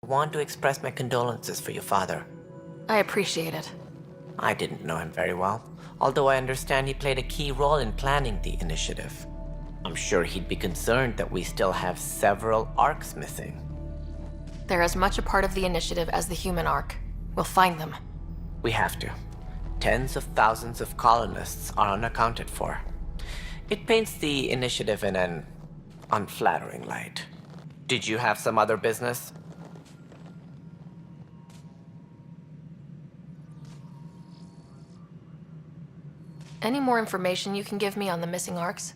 I want to express my condolences for your father. I appreciate it. I didn't know him very well, although I understand he played a key role in planning the initiative. I'm sure he'd be concerned that we still have several arcs missing. They're as much a part of the initiative as the human arc. We'll find them. We have to. Tens of thousands of colonists are unaccounted for. It paints the initiative in an unflattering light. Did you have some other business? Any more information you can give me on the missing arcs?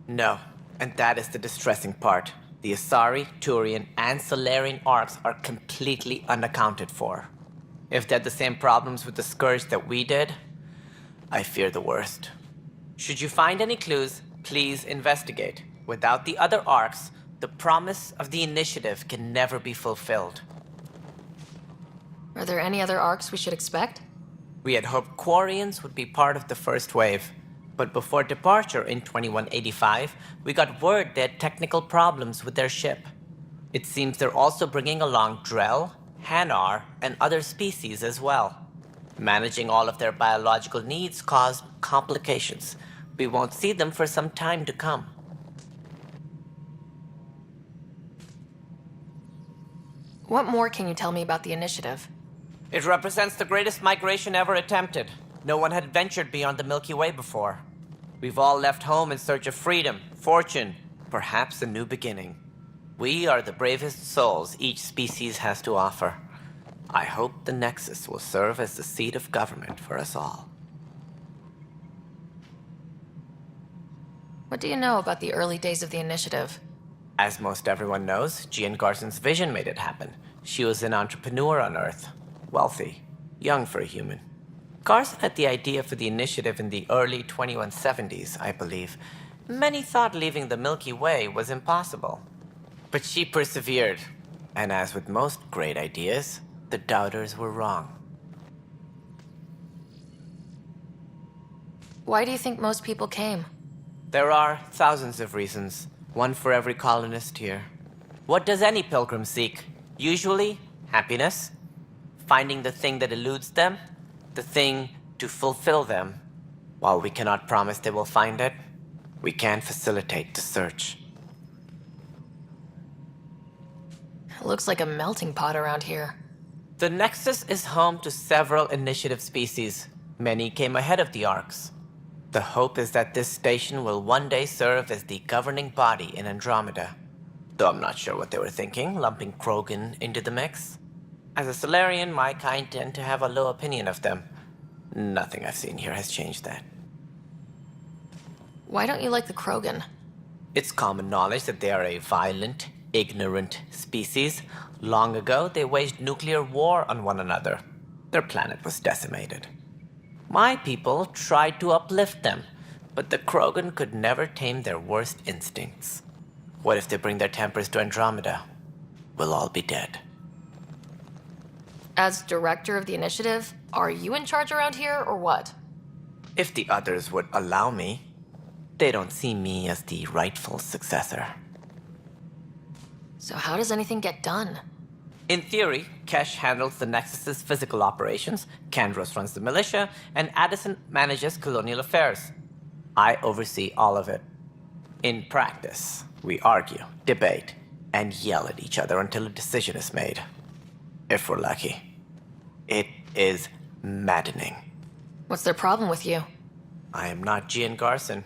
No, and that is the distressing part. The Asari, Turian, and Solarian arcs are completely unaccounted for. If they had the same problems with the Scourge that we did, I fear the worst. Should you find any clues, please investigate. Without the other arcs, the promise of the initiative can never be fulfilled. Are there any other arcs we should expect? We had hoped Quarians would be part of the first wave, but before departure in 2185, we got word they had technical problems with their ship. It seems they're also bringing along Drell, Hanar, and other species as well. Managing all of their biological needs caused complications. We won't see them for some time to come. What more can you tell me about the initiative? It represents the greatest migration ever attempted. No one had ventured beyond the Milky Way before. We've all left home in search of freedom, fortune, perhaps a new beginning. We are the bravest souls each species has to offer. I hope the Nexus will serve as the seat of government for us all. What do you know about the early days of the initiative? As most everyone knows, Jean Garson's vision made it happen. She was an entrepreneur on Earth. Wealthy. Young for a human. Garson had the idea for the initiative in the early 2170s, I believe. Many thought leaving the Milky Way was impossible. But she persevered. And as with most great ideas, the doubters were wrong. Why do you think most people came? There are thousands of reasons, one for every colonist here. What does any pilgrim seek? Usually, happiness. Finding the thing that eludes them, the thing to fulfill them. While we cannot promise they will find it, we can facilitate the search. It looks like a melting pot around here. The Nexus is home to several initiative species. Many came ahead of the Arcs. The hope is that this station will one day serve as the governing body in Andromeda. Though I'm not sure what they were thinking, lumping Krogan into the mix. As a Solarian, my kind tend to have a low opinion of them. Nothing I've seen here has changed that. Why don't you like the Krogan? It's common knowledge that they are a violent, ignorant species. Long ago, they waged nuclear war on one another. Their planet was decimated. My people tried to uplift them, but the Krogan could never tame their worst instincts. What if they bring their tempers to Andromeda? We'll all be dead. As director of the initiative, are you in charge around here, or what? If the others would allow me, they don't see me as the rightful successor. So how does anything get done? In theory, Kesh handles the Nexus's physical operations, Kandros runs the militia, and Addison manages colonial affairs. I oversee all of it. In practice, we argue, debate, and yell at each other until a decision is made. If we're lucky. It is maddening. What's their problem with you? I am not Jean Garson.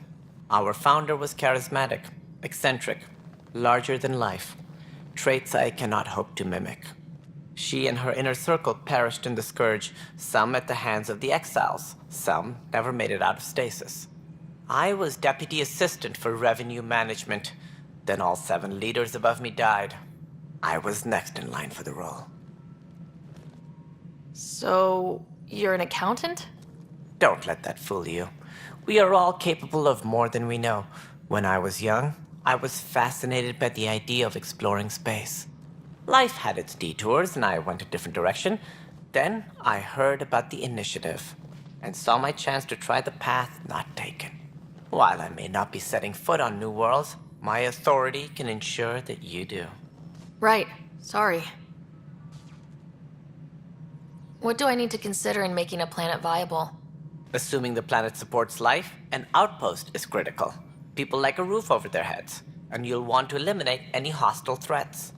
Our founder was charismatic, eccentric, larger than life. Traits I cannot hope to mimic. She and her inner circle perished in the Scourge, some at the hands of the Exiles, some never made it out of stasis. I was deputy assistant for revenue management. Then all 7 leaders above me died. I was next in line for the role. So, you're an accountant? Don't let that fool you. We are all capable of more than we know. When I was young, I was fascinated by the idea of exploring space. Life had its detours, and I went a different direction. Then I heard about the initiative, and saw my chance to try the path not taken. While I may not be setting foot on new worlds, my authority can ensure that you do. Right. Sorry. What do I need to consider in making a planet viable? Assuming the planet supports life, an outpost is critical. People like a roof over their heads, and you'll want to eliminate any hostile threats.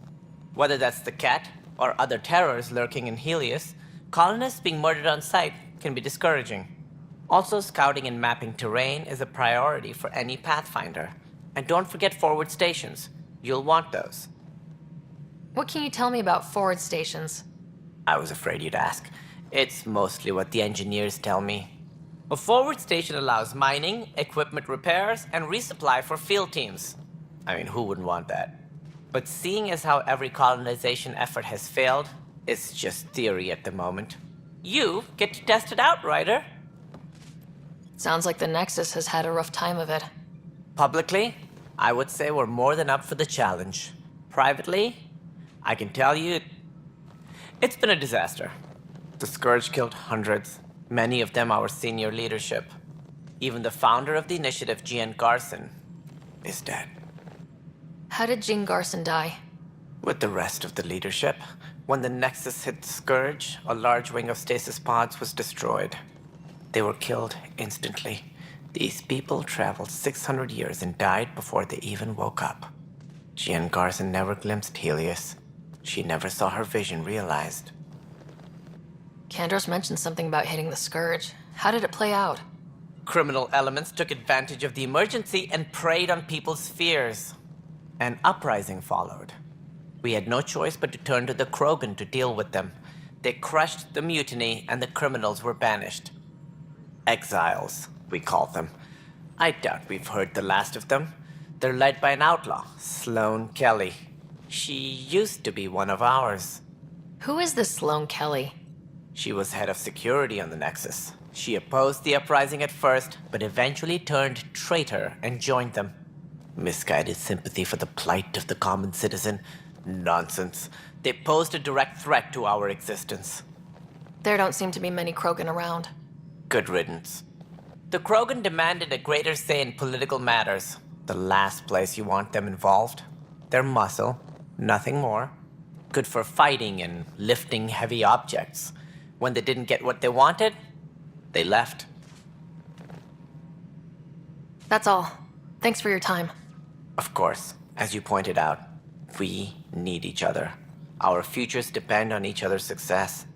Whether that's the cat or other terrors lurking in Helios, colonists being murdered on sight can be discouraging. Also, scouting and mapping terrain is a priority for any Pathfinder. And don't forget forward stations. You'll want those. What can you tell me about forward stations? I was afraid you'd ask. It's mostly what the engineers tell me. A forward station allows mining, equipment repairs, and resupply for field teams. I mean, who wouldn't want that? But seeing as how every colonization effort has failed, it's just theory at the moment. You get to test it out, Ryder. Sounds like the Nexus has had a rough time of it. Publicly, I would say we're more than up for the challenge. Privately, I can tell you, it's been a disaster. The Scourge killed hundreds, many of them our senior leadership. Even the founder of the initiative, Gian Garson, is dead. How did Jean Garson die? With the rest of the leadership, when the Nexus hit Scourge, a large wing of stasis pods was destroyed. They were killed instantly. These people traveled 600 years and died before they even woke up. Jean Garson never glimpsed Helios. She never saw her vision realized. Kandros mentioned something about hitting the Scourge. How did it play out? Criminal elements took advantage of the emergency and preyed on people's fears. An uprising followed. We had no choice but to turn to the Krogan to deal with them. They crushed the mutiny and the criminals were banished. Exiles, we call them. I doubt we've heard the last of them. They're led by an outlaw, Sloane Kelly. She used to be one of ours. Who is this Sloane Kelly? She was head of security on the Nexus. She opposed the uprising at first, but eventually turned traitor and joined them. Misguided sympathy for the plight of the common citizen? Nonsense. They posed a direct threat to our existence. There don't seem to be many Krogan around. Good riddance. The Krogan demanded a greater say in political matters. The last place you want them involved. They're muscle, nothing more. Good for fighting and lifting heavy objects. When they didn't get what they wanted, they left. That's all. Thanks for your time. Of course, as you pointed out, we need each other. Our futures depend on each other's success.